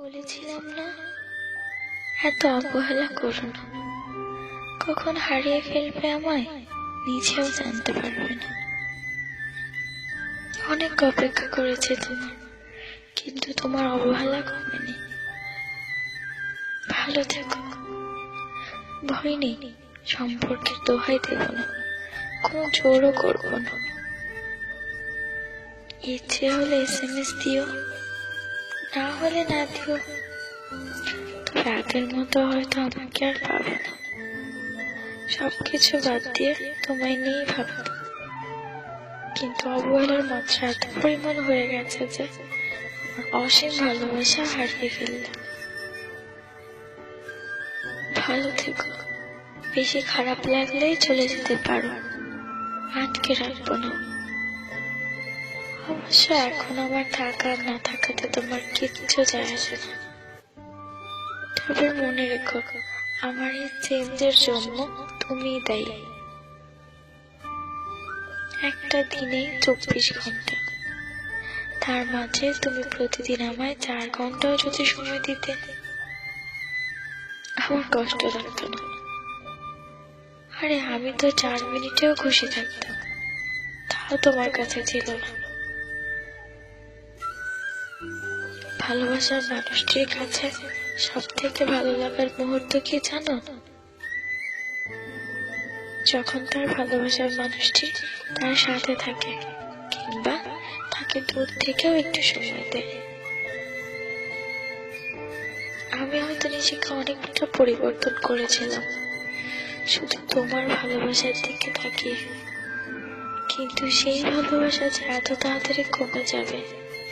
বলেছিলাম না, এত অবহেলা করো না। কখন হারিয়ে ফেলবে আমায় নিজেও জানতে পারবে না। অনেক অপেক্ষা করেছে তোমার, কিন্তু তোমার অবহেলা কমেনি। ভালো থেকো। ভয় নেই, সম্পর্কের দোহাই দেব না, কোনো জোরও করবো না। ইচ্ছে হলে SMS দিও, না হলে না দিও। তবে আগের মতো হয়তো আমাকে আর পাবে না। সবকিছু বাদ দিয়ে তোমায় নিয়েই ভাবব। কিন্তু অবহেলার মাত্রা এত পরিমাণ হয়ে গেছে যে অসীম ভালোবাসা হারিয়ে ফেললাম। ভালো থেকো। বেশি খারাপ লাগলেই চলে যেতে পারো, আটকে রাখবো না। অবশ্য এখন আমার থাকা না থাকাতে তোমার কিচ্ছু যায় আসে না। তবে মনে রেখো, আমার এই চেঞ্জের জন্য তুমি দায়ী। একটা দিনে 24 ঘন্টা, তার মাঝে তুমি প্রতিদিন আমায় 4 ঘন্টাও যদি সময় দিতে, আমার কষ্ট লাগতো না। আরে আমি তো 4 মিনিটেও খুশি থাকতাম, তাও তোমার কাছে ছিল না। ভালোবাসার মানুষটির কাছে সব থেকে ভালো লাগার মুহূর্ত কি জানো? যখন তার ভালোবাসার মানুষটি তার সাথে থাকে, কিংবা তাকে দূর থেকেও একটু সময় দেয়। আমি হয়তো নিজেকে অনেকটা পরিবর্তন করেছিলাম শুধু তোমার ভালোবাসার দিকে তাকিয়ে, কিন্তু সেই ভালোবাসা যে এত তাড়াতাড়ি কমে যাবে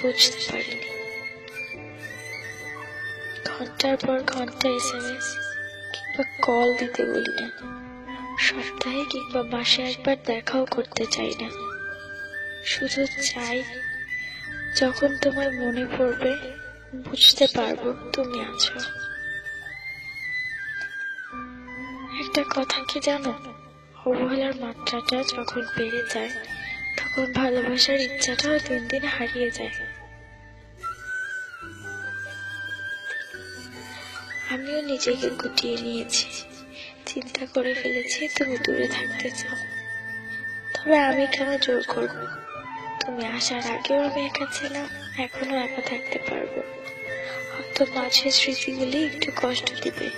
বুঝতে পারিনি। ঘন্টার পর ঘন্টা SMS কিংবা কল দিতে বলি না, সপ্তাহে কিংবা মাসে একবার দেখাও করতে চাই না। শুধু চাই যখন তোমায় মনে পড়বে বুঝতে পারবো তুমি আছো। একটা কথা কি জানো, অবহেলার মাত্রাটা যখন বেড়ে যায় তখন ভালোবাসার ইচ্ছাটাও দিন দিন হারিয়ে যায়। আমিও নিজেকে গুটিয়ে নিয়েছি, চিন্তা করে ফেলেছি তুমি দূরে থাকতে চাও। তবে আমি কেন জোর করবো? তুমি আসার আগেও আমি একা ছিলাম, এখনো একা থাকতে পারবো। হয়তো মাঝে স্মৃতিগুলি একটু কষ্ট দিবে,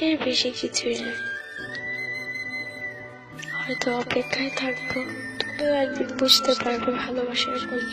এর বেশি কিছুই নয়। হয়তো অপেক্ষায় থাকবো, তুমিও একদিন বুঝতে পারবে ভালোবাসার মূল্য।